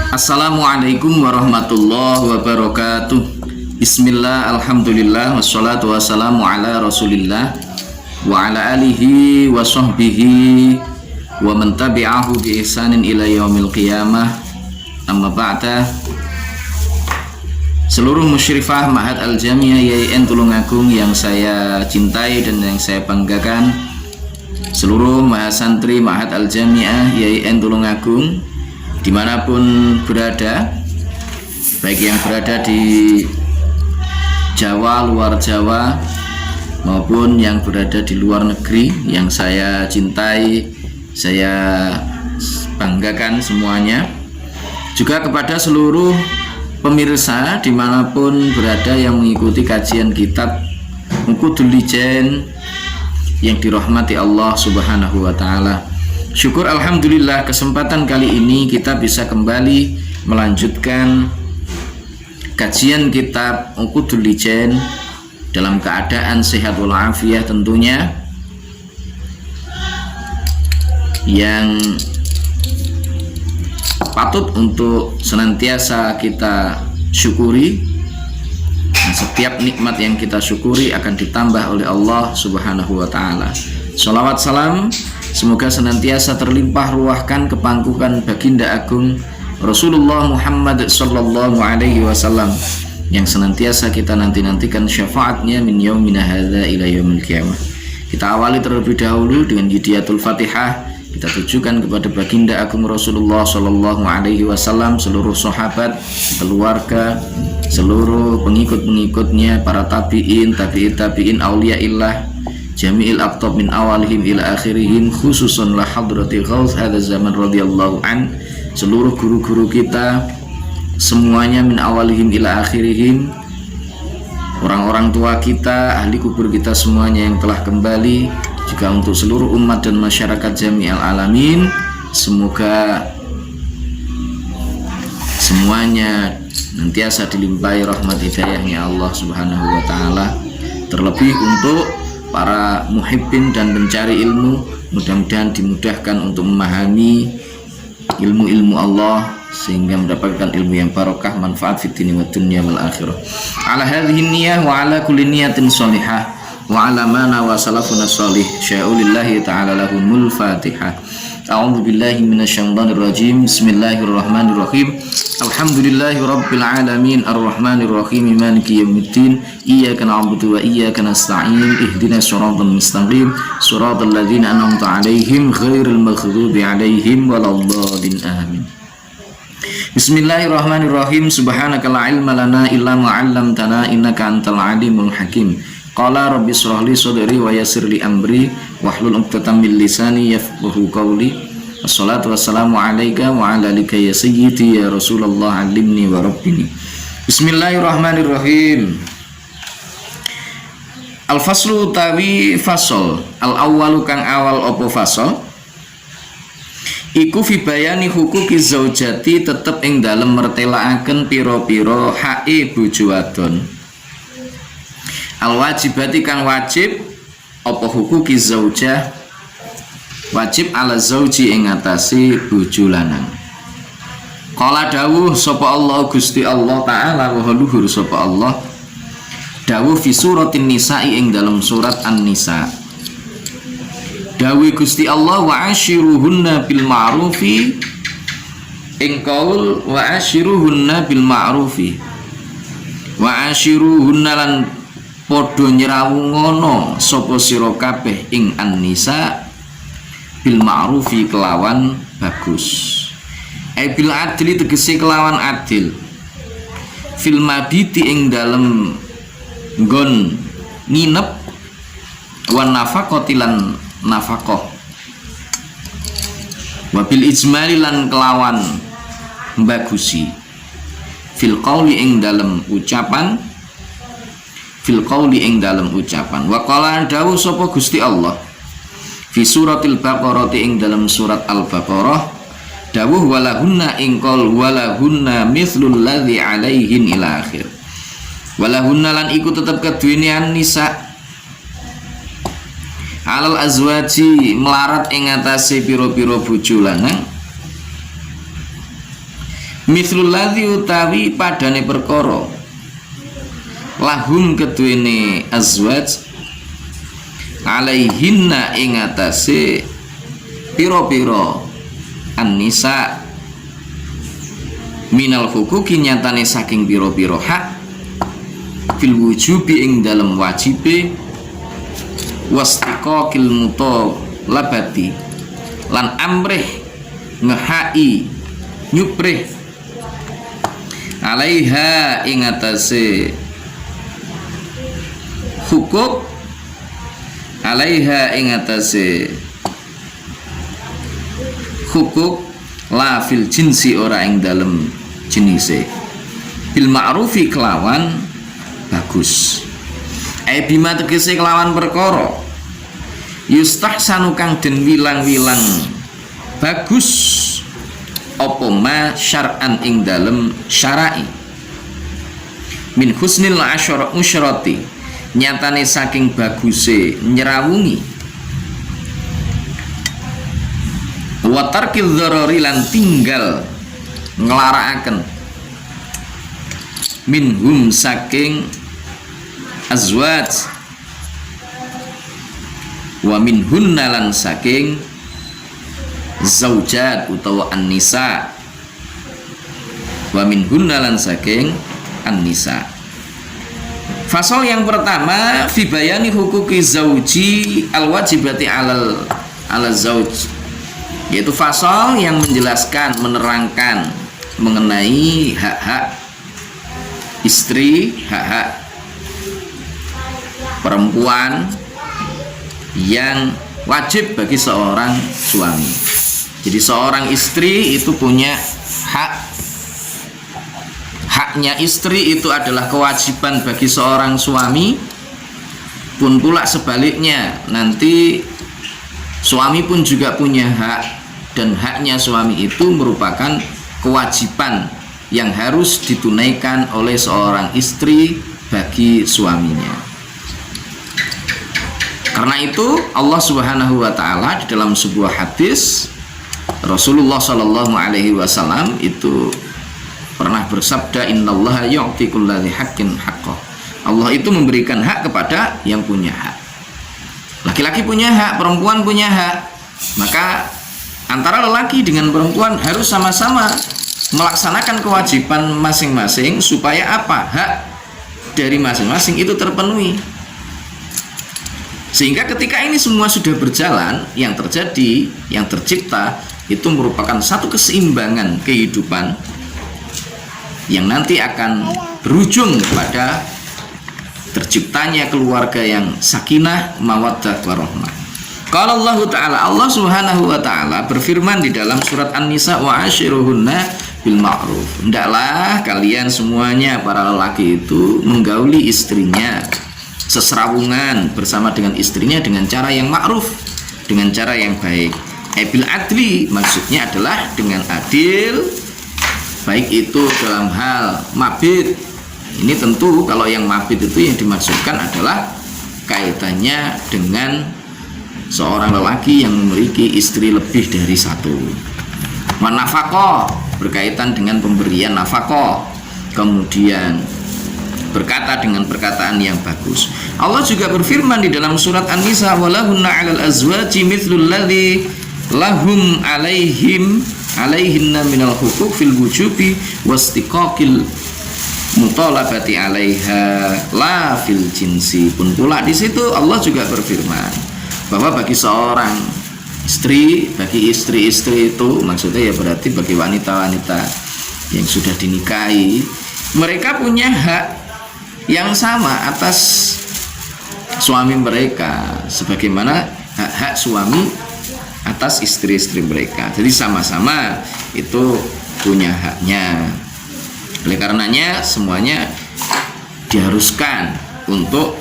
Assalamualaikum warahmatullahi wabarakatuh. Bismillah, alhamdulillah, wassalatu wassalamu ala rasulillah wa ala alihi wa sahbihi wa man tabi'ahu bi ihsanin ila yaumil qiyamah. Amma ba'da. Seluruh musyrifah Ma'had Al-Jamiah YIN Tulungagung yang saya cintai dan yang saya banggakan, seluruh mahasantri Ma'had Al-Jamiah YIN Tulungagung dimanapun berada, baik yang berada di Jawa, luar Jawa, maupun yang berada di luar negeri, yang saya cintai, saya banggakan semuanya. Juga kepada seluruh pemirsa dimanapun berada yang mengikuti kajian kitab Uqudul Lijan yang dirahmati Allah Subhanahu wa Ta'ala. Syukur alhamdulillah, kesempatan kali ini kita bisa kembali melanjutkan kajian kitab Uqudul Lijan dalam keadaan sehat walafiat tentunya, yang patut untuk senantiasa kita syukuri. Nah, setiap nikmat yang kita syukuri akan ditambah oleh Allah Subhanahu wa Ta'ala. Sholawat salam semoga senantiasa terlimpah ruahkan kepangkukan baginda agung Rasulullah Muhammad sallallahu alaihi wasallam yang senantiasa kita nantikan syafaatnya min yaumina hadza ila yaumil qiyamah. Kita awali terlebih dahulu dengan Hidayatul Fatihah. Kita tujukan kepada baginda agung Rasulullah sallallahu alaihi wasallam, seluruh sahabat, keluarga, seluruh pengikut-pengikutnya, para tabi'in, tabi'in auliyaillah, jami'il aqtab min awalihim ila akhirihim, khususun la hadrati ghaus hadza zaman radhiyallahu an, seluruh guru-guru kita semuanya min awalihim ila akhirihim, orang-orang tua kita, ahli kubur kita semuanya yang telah kembali, juga untuk seluruh umat dan masyarakat jami'al alamin. Semoga semuanya nantiasa dilimpahi rahmat hidayahnya Allah Subhanahu wa Ta'ala. Terlebih untuk para muhibbin dan pencari ilmu, mudah-mudahan dimudahkan untuk memahami ilmu-ilmu Allah sehingga mendapatkan ilmu yang barokah, manfaat fid dini wad dunya wal akhirah. Ala hadhihi niyyah wa ala kulli niyatin shalihah wa ala mana wa salafuna shalih. Sya'ulillahi ta'ala lahumul Fatihah. A'udzu billahi minasyaitonir rajim. Bismillahirrahmanirrahim. Alhamdulillahi rabbil alamin arrahmanir rahim maliki yaumiddin. Iyyaka na'budu wa iyyaka nasta'in. Ihdinas siratal mustaqim. Shiratal ladzina an'amta 'alaihim ghairil maghdubi 'alaihim waladdallin. Amin. Bismillahirrahmanirrahim. Subhanaka la ilma lana illa ma 'allamtana innaka antal alimul hakim. Qala rabbi shrah li sadri wa yassir li amri wahlul 'uqdatam min lisani yafqahu qawli. Wassalatu wassalamu alayka wa ala alika ya sayyidi ya Rasulullah, alimni wa rabbini. Bismillahirrahmanirrahim. Al-faslu tawi fasol. Al-awwalu kang awal opo fasol iku fi bayani hukuki zaujati, tetep ing dalem mertelaaken pira-pira hae bojo wadon. Al-wajibati kang wajib apa hukuki zaujah, wajib ala zauji ing ngatasi bojo lanang. Qala dawuh sapa Allah Gusti Allah Ta'ala wa luhur sapa Allah dawuh fi suratin nisa'i ing dalam surat An-Nisa. Dawuh Gusti Allah wa ashiruhunna bil ma'rufi ing qaul wa ashiruhunna bil ma'rufi wa ashiruhunna lan padha nyrawungono sapa sira kabeh ing An-Nisa bil ma'rufi kelawan bagus. Bil adli tegese kelawan adil. Fil mabiti ing dalem nggon nginep, wan nafaqati lan nafaqah. Wa bil ijmali lan kelawan bagusi. Fil qauli ing dalem ucapan, fil qauli ing dalem ucapan. Wa qala dawu sapa Gusti Allah fi suratil Baqarah ing dalam surat Al-Baqarah dawuh walahunna ing qol walahunna mithlul ladzi alaihin ila akhir. Walahunna lan iku tetep keduwene an-nisa alal azwaji melarat ing atase pira-pira bojo lanang Mithlul ladzi utawi padane perkara lahum keduwene azwaj alaihinna ing atase pira-pira an-nisa minal huquqi nyatane saking pira-pira hak fil wujubi ing dalem wajibe wastiqaqil mutalabati lan amrih ngehai nyuprih alaiha ing atase hukuk alaiha ing atase hukuk la fil jinsi ora ing dalem jenise bil ma'rufi kelawan bagus bima tegese kelawan perkara yustahsanu kang den wilang-wilang bagus apa ma syar'an ing dalem syara'i min husnil usyrati nyatane saking baguse nyerawungi wa tarkil dzarari lan tinggal nglarakaken minhum saking azwaj wa minhunna lan saking zaujat utawa an-nisa wa minhunna lan saking an-nisa. Fasal yang pertama fi bayani hukuki zauji al-wajibati ala zauj, yaitu fasal yang menjelaskan, menerangkan mengenai hak-hak istri, hak-hak perempuan yang wajib bagi seorang suami. Jadi seorang istri itu punya haknya istri itu adalah kewajiban bagi seorang suami, pun pula sebaliknya nanti suami pun juga punya hak, dan haknya suami itu merupakan kewajiban yang harus ditunaikan oleh seorang istri bagi suaminya. Karena itu Allah Subhanahu wa taala di dalam sebuah hadis Rasulullah Shallallahu alaihi wasallam itu pernah bersabda, innallaha yu'ti kulli haqqin haqqah. Allah itu memberikan hak kepada yang punya hak. Laki-laki punya hak, perempuan punya hak. Maka antara lelaki dengan perempuan harus sama-sama melaksanakan kewajiban masing-masing supaya apa? Hak dari masing-masing itu terpenuhi. Sehingga ketika ini semua sudah berjalan, yang terjadi, yang tercipta itu merupakan satu keseimbangan kehidupan yang nanti akan berujung kepada terciptanya keluarga yang sakinah, mawaddah, warahmah. Qala Allah Ta'ala, Allah Subhanahu wa taala berfirman di dalam surat An-Nisa, wa ashiruhunna bil ma'ruf. Hendaklah kalian semuanya para lelaki itu menggauli istrinya, seserawungan bersama dengan istrinya dengan cara yang ma'ruf, dengan cara yang baik. Bil adli maksudnya adalah dengan adil, baik itu dalam hal mabit. Ini tentu kalau yang mabit itu yang dimaksudkan adalah kaitannya dengan seorang lelaki yang memiliki istri lebih dari satu. Nafaqah berkaitan dengan pemberian nafaqah, kemudian berkata dengan perkataan yang bagus. Allah juga berfirman di dalam surat An-Nisa, walahunna 'alal azwaji mithlul ladzi lahum alaihinna minal huquq fil wujubi wastiqaqil mutalabati 'alaiha la fil jinsi. Pun pula di situ Allah juga berfirman bahwa bagi seorang istri, bagi istri-istri itu maksudnya ya berarti bagi wanita-wanita yang sudah dinikahi, mereka punya hak yang sama atas suami mereka sebagaimana hak-hak suami atas istri-istri mereka. Jadi sama-sama itu punya haknya. Oleh karenanya semuanya diharuskan untuk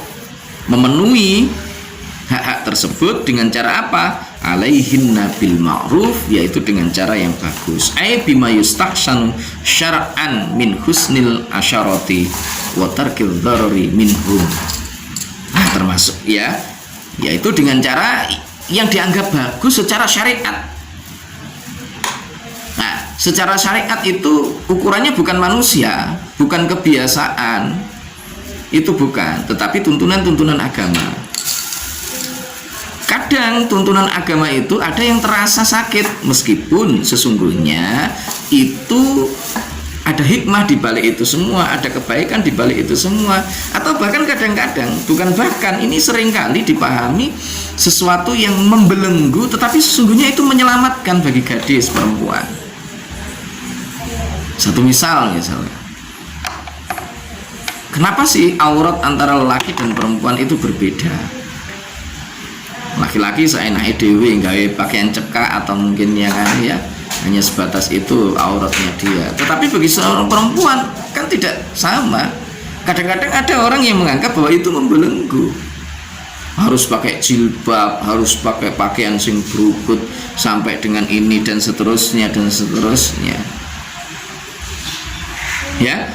memenuhi hak-hak tersebut dengan cara apa? Alaihinna bil ma'ruf, yaitu dengan cara yang bagus. Ai bima yustahsanu syar'an min husnil asyarati wa tarkil dharari minhum. Nah, termasuk yaitu dengan cara yang dianggap bagus secara syariat. Nah, Secara syariat itu ukurannya bukan manusia, bukan kebiasaan, itu bukan, tetapi tuntunan-tuntunan agama. Kadang tuntunan agama itu ada yang terasa sakit, meskipun sesungguhnya itu ada hikmah di balik itu semua, ada kebaikan di balik itu semua. Atau bahkan kadang-kadang, bukan bahkan, ini seringkali dipahami sesuatu yang membelenggu, tetapi sesungguhnya itu menyelamatkan bagi gadis perempuan. Satu misalnya, kenapa sih aurat antara lelaki dan perempuan itu berbeda? Laki-laki seenaknya dewe gawe pakaian cekak atau mungkin ya kan ya, hanya sebatas itu auratnya dia. Tetapi bagi seorang perempuan kan tidak sama. Kadang-kadang ada orang yang menganggap bahwa itu membelenggu. Harus pakai jilbab, harus pakai pakaian sing berukut sampai dengan ini dan seterusnya dan seterusnya. Ya,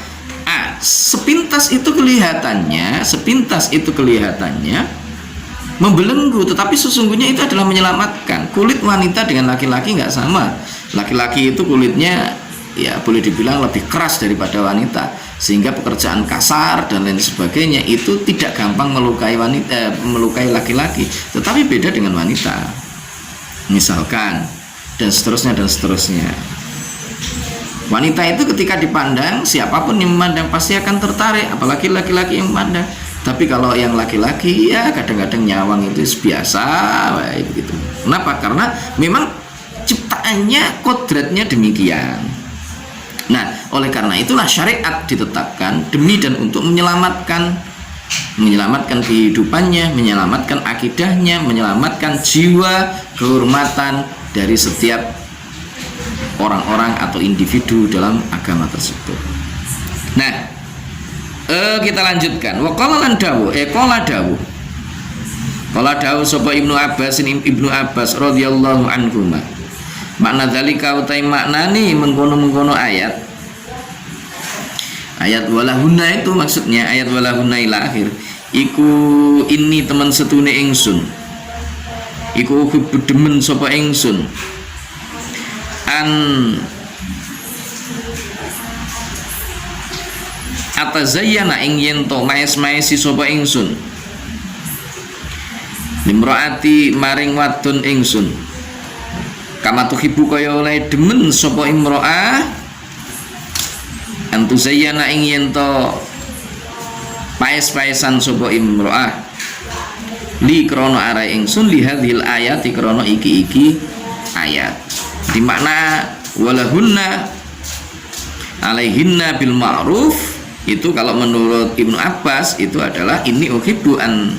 sepintas itu kelihatannya membelenggu, tetapi sesungguhnya itu adalah menyelamatkan. Kulit wanita dengan laki-laki nggak sama. Laki-laki itu kulitnya ya boleh dibilang lebih keras daripada wanita, sehingga pekerjaan kasar dan lain sebagainya itu tidak gampang melukai wanita, melukai laki-laki. Tetapi beda dengan wanita, misalkan, dan seterusnya dan seterusnya. Wanita itu ketika dipandang, siapapun yang memandang pasti akan tertarik, apalagi laki-laki yang memandang. Tapi kalau yang laki-laki ya kadang-kadang nyawang itu biasa gitu. Kenapa? Karena memang ciptaannya, kodratnya demikian. Nah, oleh karena itulah syariat ditetapkan demi dan untuk menyelamatkan kehidupannya, menyelamatkan akidahnya, menyelamatkan jiwa, kehormatan dari setiap orang-orang atau individu dalam agama tersebut. Nah, kita lanjutkan. Wa qala lan dawu, qala dawu sapa Ibnu Abbas radhiyallahu anhu. Makna dzalika utai maknane mengkono-mengkono ayat walahunna itu maksudnya ayat walahunna ila akhir. Iku ini teman setune ingsun. Iku demen sapa ingsun. Atazayyana ing yento maes-maesi sapa ingsun limraati maring wadon ingsun kama tuhibu kaya oleh demen sapa imro'ah antuzayyana ing yento paes-paesan sapa imro'ah li krono ara ingsun li hadhil ayati krono iki ayat di makna walahunna alaihinna bil ma'ruf itu kalau menurut Ibnu Abbas itu adalah ini uhibbu an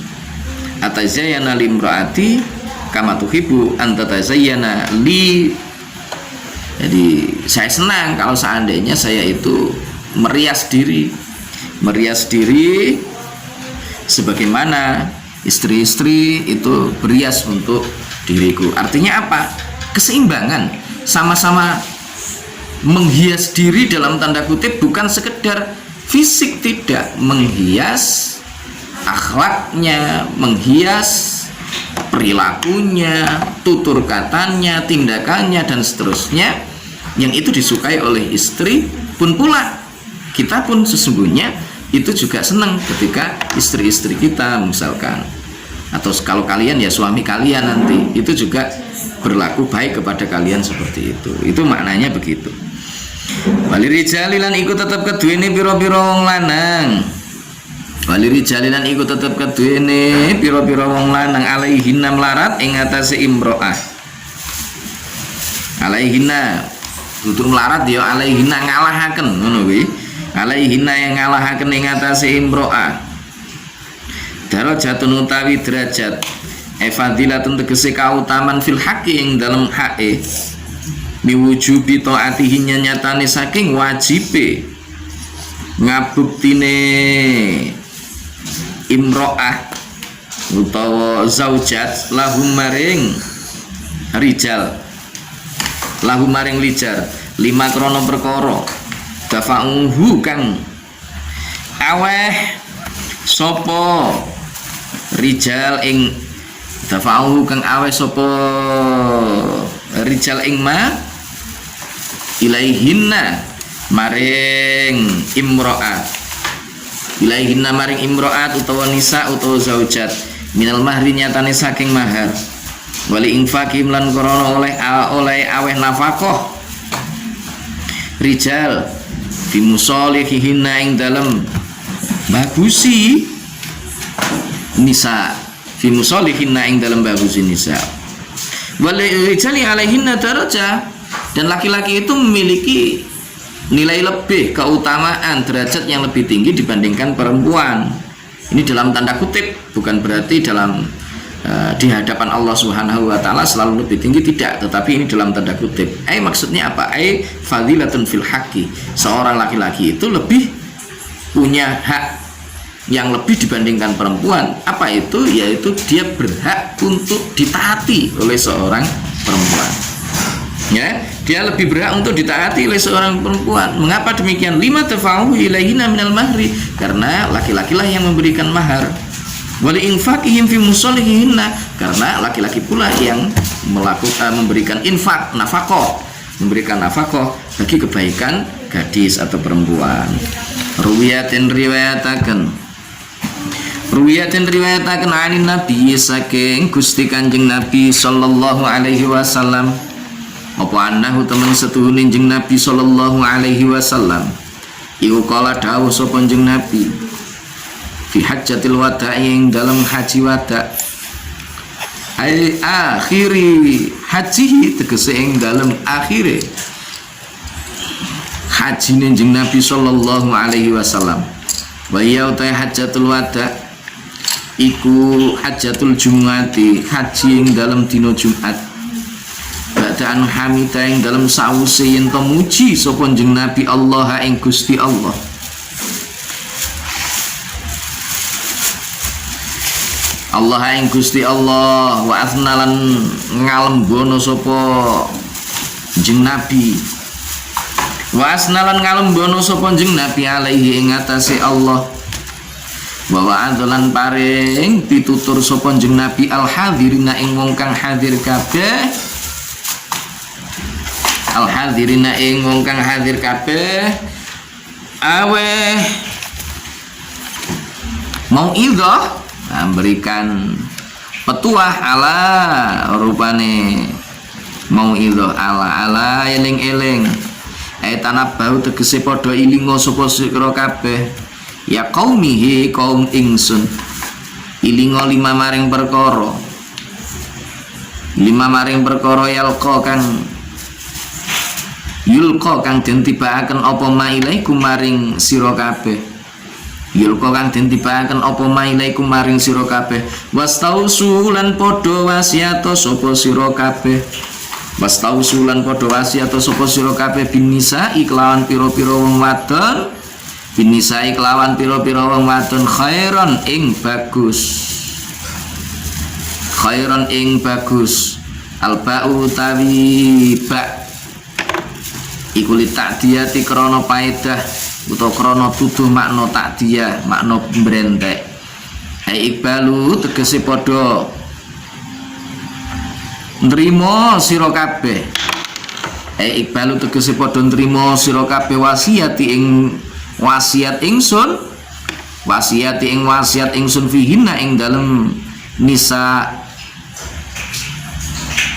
atazayyana limraati kama tuhibbu an tatazayyana li. Jadi saya senang kalau seandainya saya itu merias diri sebagaimana istri-istri itu berias untuk diriku. Artinya apa? Keseimbangan, sama-sama menghias diri dalam tanda kutip, bukan sekedar fisik, tidak, menghias akhlaknya, menghias perilakunya, tutur katanya, tindakannya dan seterusnya, yang itu disukai oleh istri pun pula. Kita pun sesungguhnya itu juga senang ketika istri-istri kita misalkan, atau kalau kalian ya suami kalian nanti itu juga berlaku baik kepada kalian seperti itu maknanya begitu. Waliri jalilan ikut tetap keduene piro-piro wong lanang. Waliri jalilan ikut tetap keduene piro-piro wong lanang alaihinna melarat ing atase imro'ah. Alaihinna tutur melarat ya alaihinna ngalahaken ngono kuwi. Alaihinna yang ngalahaken ing atase imro'ah. Darajatun utawi derajat fadilatun tegese kautaman fil haqqi ing dalam hae. Miwujubi taatihi nyatane saking wajibe ngabuktine imro'ah utawa zaujat lahum maring rijal lima krono perkara dafa'uhu kang aweh sapa rijal ing dafa'uhu kang aweh sapa rijal ing ma ilaihinna maring imro'at, ilaihinna maring imro'at utawa nisa utawa zaujat minal mahri nyatane saking mahar, wali infaqim lan krana oleh aweh nafkah rijal fi musolihihinna ing dalem bagusi nisa, fi musolihinna ing dalem bagusi nisa, wali rijali alaihinna darajah, dan laki-laki itu memiliki nilai lebih, keutamaan, derajat yang lebih tinggi dibandingkan perempuan. Ini dalam tanda kutip, bukan berarti dalam di hadapan Allah Subhanahu wa taala selalu lebih tinggi, tidak, tetapi ini dalam tanda kutip. Maksudnya apa? Fadilatun fil haqqi. Seorang laki-laki itu lebih punya hak yang lebih dibandingkan perempuan. Apa itu? Yaitu dia berhak untuk ditaati oleh seorang perempuan. Ya, dia lebih berhak untuk ditaati oleh seorang perempuan. Mengapa demikian? Lima tafa'u ilaihina minal mahri, karena laki-laki lah yang memberikan mahar. Wali infaqihim fi musolihinna, karena laki-laki pula yang melakukan memberikan infak, nafkah, memberikan nafkah bagi kebaikan gadis atau perempuan. Ruwiyatin riwayataken anin Nabi saking Gusti Kanjeng Nabi sallallahu alaihi wasallam, apa annahu temen setuhune jeneng Nabi sallallahu alaihi wasallam iku kala dawuh sapa jeneng Nabi fi hajjatil wada' ing dalam haji wada', ai akhiri haji tegese ing dalam akhire hajine jeneng Nabi sallallahu alaihi wasallam. Wa ya utai hajjatul wada' iku hajjatul jumu'ati, haji ing dalam dina Jumat, ba'daan hamida ing dalam sawise yen to muji sapa jeneng Nabi Allah ing Gusti Allah. Allah ing Gusti Allah, wa asnalan ngalembono sapa jeneng Nabi, wa asnalan ngalembono sapa jeneng Nabi alaihi ing atase Allah, wa adalan paring pitutur sapa jeneng Nabi al hadirina ing wong kang hadir kabeh, al hadirina ing wong kang hadir kabeh aweh mau idhah, memberikan petuah ala rupane mau idhah ala eling-eling, tanabau tegese padha ilinga sapa sira kabeh ya qaumihi kaum ingsun, ilinga lima maring perkara yulqa kang den tibakaken apa mailaikum maring sira kabeh, yulqa kang den tibakaken apa mailaikum maring sira kabeh, wastausulan padha wasiata sapa sira kabeh, wastausulan padha wasiata sapa sira kabeh binisa iklawan pira-pira wong wadon, binisa iklawan pira-pira wong wadon khairon ing bagus, alba'u tawi ba' iku li ta'diyati krana paedah utawa krana tuduh makna ta'diyah, makna mbrentek. Iqbalu tegese padha nrimo sira kabeh, iqbalu tegese padha nrimo sira kabeh wasiati ing wasiat ingsun, wasiat ingsun fihinna ing dalem nisa,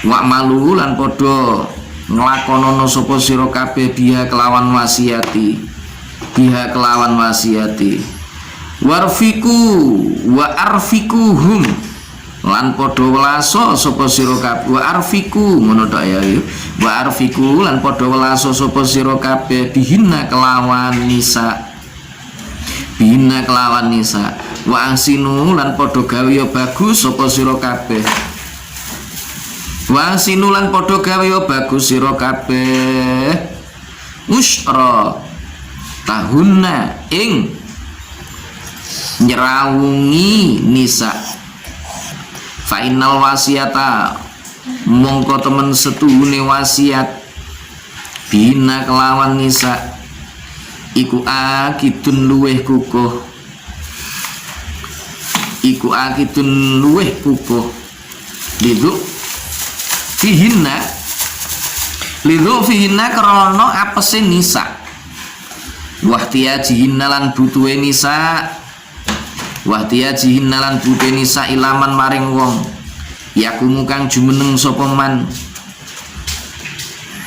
wa malu lan padha nglakonono sapa sira kabeh biha kelawan wasiati, warfiku wa arfikuhum lan padha welaso sapa sira kabeh, wa arfiku ngono tok ya, wa arfiku lan padha welaso sapa sira kabeh bihinna kelawan nisa, wa ansinu lan padha gawe bagus sapa sira kabeh, wa ansinu lan padha gawe bagus sira kabeh usra tahunna ing nyerawungi nisa, fa innal wasiata mongko temen setuhune wasiat bina kelawan nisa iku akidun luweh kukuh liduk fihinna lidhufihinna krana apese nisa wahtiyajihinna lan butuhe nisa wahtiyajihinna lan butuhe nisa ilaman maring wong yakumu kang jumeneng sapa man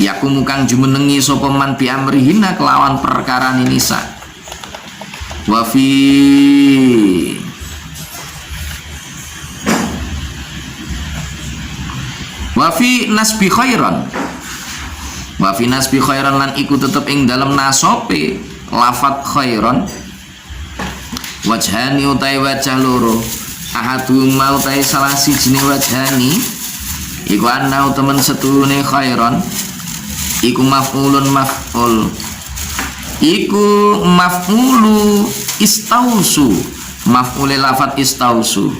yakumu kang jumenengi sapa man bi amrihinna kelawan perkarane nisa wa fi nasbi khairan wa fi nasbi khairan lan iku tetep ing dalem nasope lafat khairan wajhani utai wajah loro ahadum mau utai salah sijine wajhani iku ana temen setune khairan iku maf'ulun maf'ul iku maf'ulu istausu maf'ule lafat istausu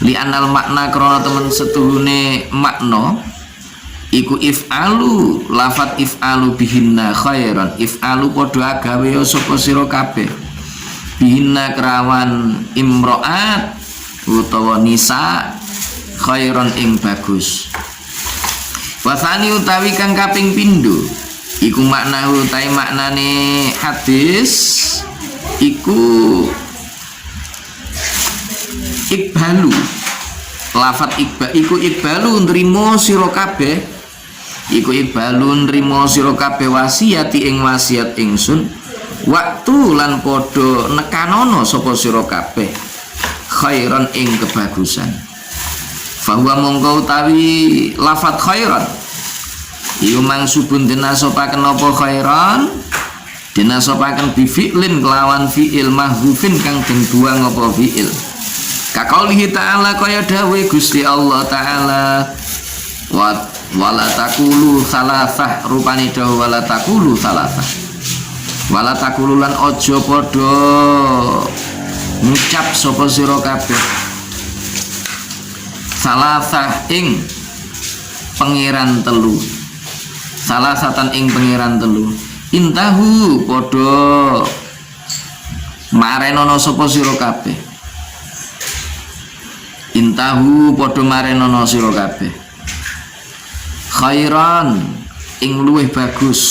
li anal makna krana temen setuhune makna iku if'alu lafat if'alu bihinna khairan if'alu padha agawe sapa sira kabeh bihinna kerawan imro'at utawa nisa khairan ing bagus wasani utawi kang kaping pindho iku makna utawi maknane hadis iku ikbalu lafat iku ikbalu nrimo sira kabeh iku ikbalu nrimo sira kabeh wasiati ing wasiat ingsun waktu lan padha nekanono sapa sira kabeh khairan ing kebagusan fahuwa mongko utawi lafat khairan iku mangsubun dinasopaken apa khairan dinasopaken bi fi'lin kelawan fi'il mahdzufin kang den buang apa fi'il kakaulihi ta'ala kaya dawe Gusti Allah ta'ala wala takulu salasah rupani dawe wala takulu salasah wala takulu lan ojo podo ngucap sapa sira kabeh salasah ing pangeran telu salasatan ing pangeran telu intahu podo marenono sapa sira kabeh intahu padha marenono sira kabeh khairan ing luwih bagus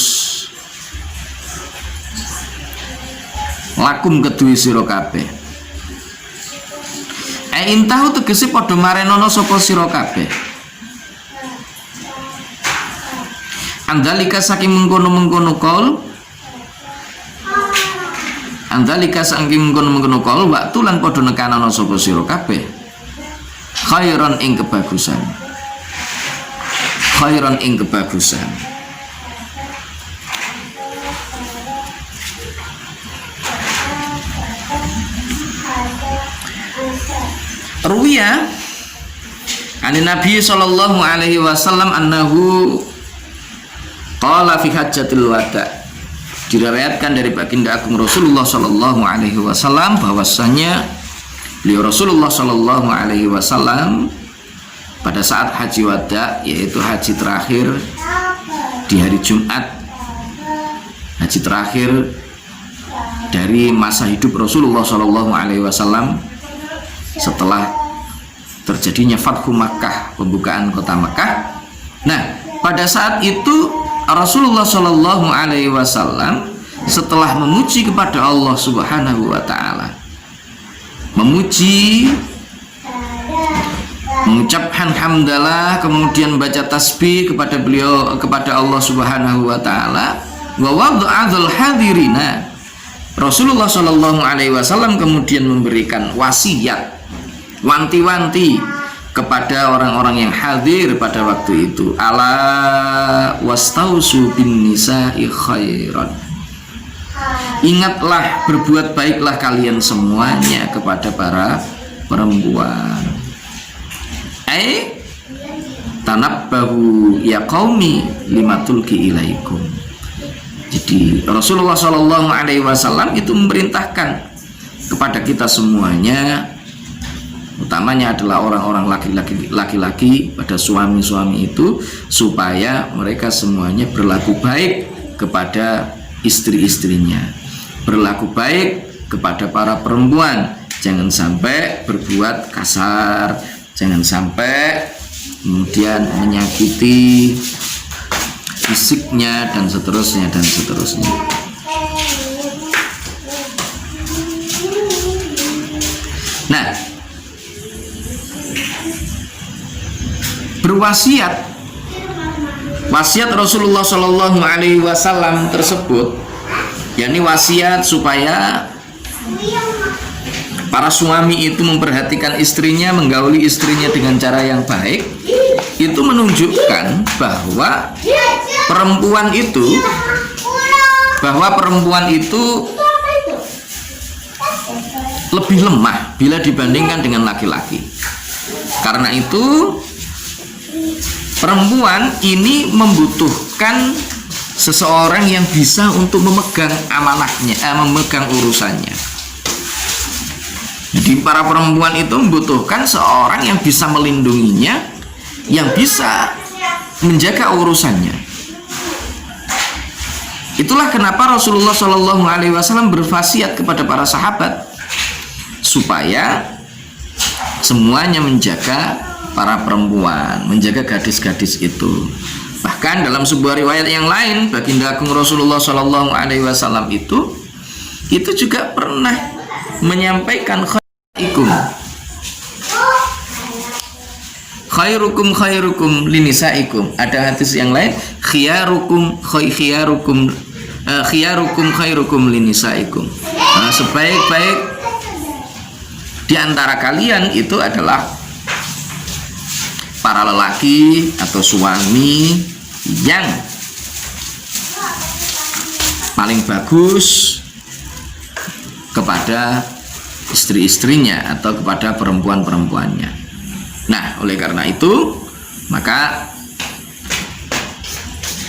lakum kedue sira kabeh intahu tegese padha marenono sapa sira kabeh andalika saking mengkono-mengkono kol andalika saking mengkono-mengkono kol waktu lan padha nekanono sapa sira kabeh khairan ing kebagusan khairan ing kebagusan ruwiya an Nabi sallallahu alaihi wasallam annahu qala fi hajjatil wada diriwayatkan dari baginda agung Rasulullah sallallahu alaihi wasallam bahwasanya beliau Rasulullah Shallallahu Alaihi Wasallam pada saat haji wada, yaitu haji terakhir di hari Jumat, haji terakhir dari masa hidup Rasulullah Shallallahu Alaihi Wasallam setelah terjadinya Fathu Makkah, pembukaan kota Makkah. Nah, pada saat itu Rasulullah Shallallahu Alaihi Wasallam setelah memuji kepada Allah Subhanahu Wa Taala, memuji, mengucapkan hamdalah, kemudian baca tasbih kepada beliau, kepada Allah Subhanahu wa taala, wa wad'adzul hadirina. Rasulullah Shallallahu alaihi wasallam kemudian memberikan wasiat, wanti-wanti kepada orang-orang yang hadir pada waktu itu, ala wastausu bin nisa'i khairan. Ingatlah, berbuat baiklah kalian semuanya kepada para perempuan. Tanabbahu ya qaumi limatulki ilaikum. Jadi Rasulullah Shallallahu Alaihi Wasallam itu memerintahkan kepada kita semuanya, utamanya adalah orang-orang laki-laki pada suami-suami itu, supaya mereka semuanya berlaku baik kepada istri-istrinya, berlaku baik kepada para perempuan, jangan sampai berbuat kasar, jangan sampai kemudian menyakiti fisiknya, dan seterusnya dan seterusnya. Nah, berwasiat, wasiat Rasulullah Shallallahu Alaihi Wasallam tersebut, yakni wasiat supaya para suami itu memperhatikan istrinya, menggauli istrinya dengan cara yang baik, itu menunjukkan bahwa perempuan itu lebih lemah bila dibandingkan dengan laki-laki. Karena itu perempuan ini membutuhkan seseorang yang bisa untuk memegang amanahnya, memegang urusannya. Jadi para perempuan itu membutuhkan seorang yang bisa melindunginya, yang bisa menjaga urusannya. Itulah kenapa Rasulullah Shallallahu Alaihi Wasallam berwasiat kepada para sahabat supaya semuanya menjaga para perempuan, menjaga gadis-gadis itu. Bahkan dalam sebuah riwayat yang lain, baginda agung Rasulullah Shallallahu Alaihi Wasallam itu juga pernah menyampaikan khairukum linisaikum. Ada hadis yang lain, khiyarukum khairukum linisaikum. Nah, sebaik-baik di antara kalian itu adalah para lelaki atau suami yang paling bagus kepada istri-istrinya atau kepada perempuan-perempuannya. Nah, oleh karena itu, maka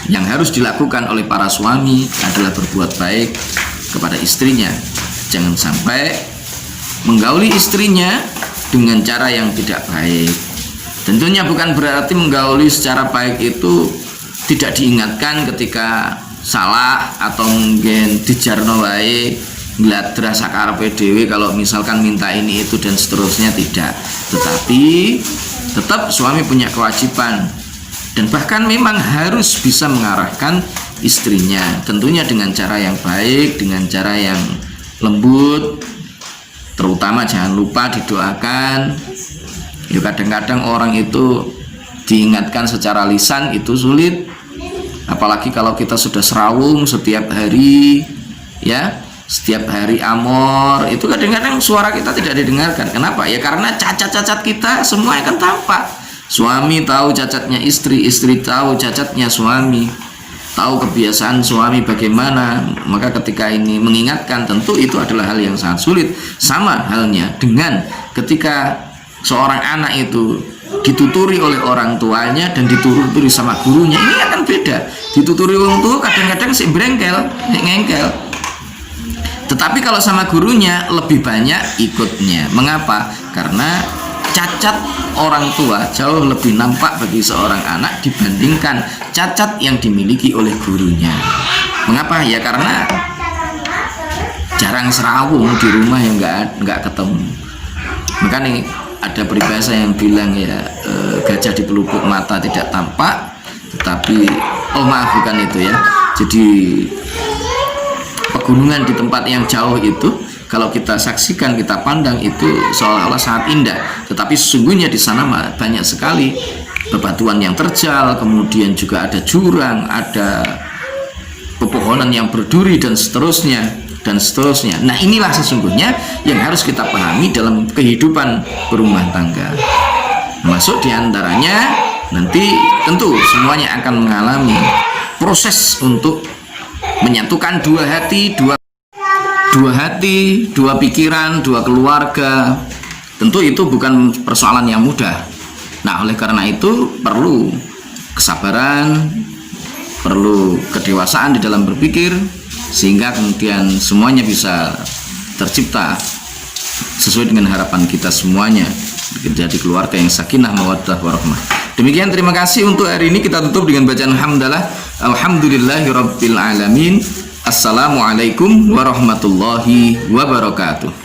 yang harus dilakukan oleh para suami adalah berbuat baik kepada istrinya. Jangan sampai menggauli istrinya dengan cara yang tidak baik. Tentunya bukan berarti menggauli secara baik itu tidak diingatkan ketika salah atau mungkin dijarno wae ngladra sakarepe dhewe kalau misalkan minta ini itu dan seterusnya, tidak. Tetapi tetap suami punya kewajiban dan bahkan memang harus bisa mengarahkan istrinya, tentunya dengan cara yang baik, dengan cara yang lembut. Terutama jangan lupa didoakan. Ya, kadang-kadang orang itu diingatkan secara lisan itu sulit, apalagi kalau kita sudah serawung setiap hari, ya, setiap hari amor, itu kadang-kadang suara kita tidak didengarkan. Kenapa? Ya karena cacat-cacat kita semua akan tampak. Suami tahu cacatnya istri, istri tahu cacatnya suami, tahu kebiasaan suami bagaimana. Maka ketika ini mengingatkan, tentu itu adalah hal yang sangat sulit. Sama halnya dengan ketika seorang anak itu dituturi oleh orang tuanya dan dituturi sama gurunya, ini akan beda. Dituturi orang tua kadang-kadang si brengkel, ngengkel. Tetapi kalau sama gurunya lebih banyak ikutnya. Mengapa? Karena cacat orang tua jauh lebih nampak bagi seorang anak dibandingkan cacat yang dimiliki oleh gurunya. Mengapa? Ya karena jarang serawung di rumah yang nggak ketemu. Makanya ada peribahasa yang bilang ya gajah di pelupuk mata tidak tampak, tetapi bukan itu ya. Jadi pegunungan di tempat yang jauh itu kalau kita saksikan, kita pandang itu seolah-olah sangat indah, tetapi sesungguhnya di sana banyak sekali bebatuan yang terjal, kemudian juga ada jurang, ada pepohonan yang berduri dan seterusnya dan seterusnya. Nah, inilah sesungguhnya yang harus kita pahami dalam kehidupan berumah tangga. Masuk diantaranya nanti tentu semuanya akan mengalami proses untuk menyatukan dua hati, dua pikiran, dua keluarga. Tentu itu bukan persoalan yang mudah. Nah, oleh karena itu perlu kesabaran, perlu kedewasaan di dalam berpikir, sehingga kemudian semuanya bisa tercipta sesuai dengan harapan kita semuanya, menjadi keluarga yang sakinah, mawaddah, warahmah. Demikian, terima kasih untuk hari ini. Kita tutup dengan bacaan hamdalah. Alhamdulillahirabbil alamin. Assalamualaikum warahmatullahi wabarakatuh.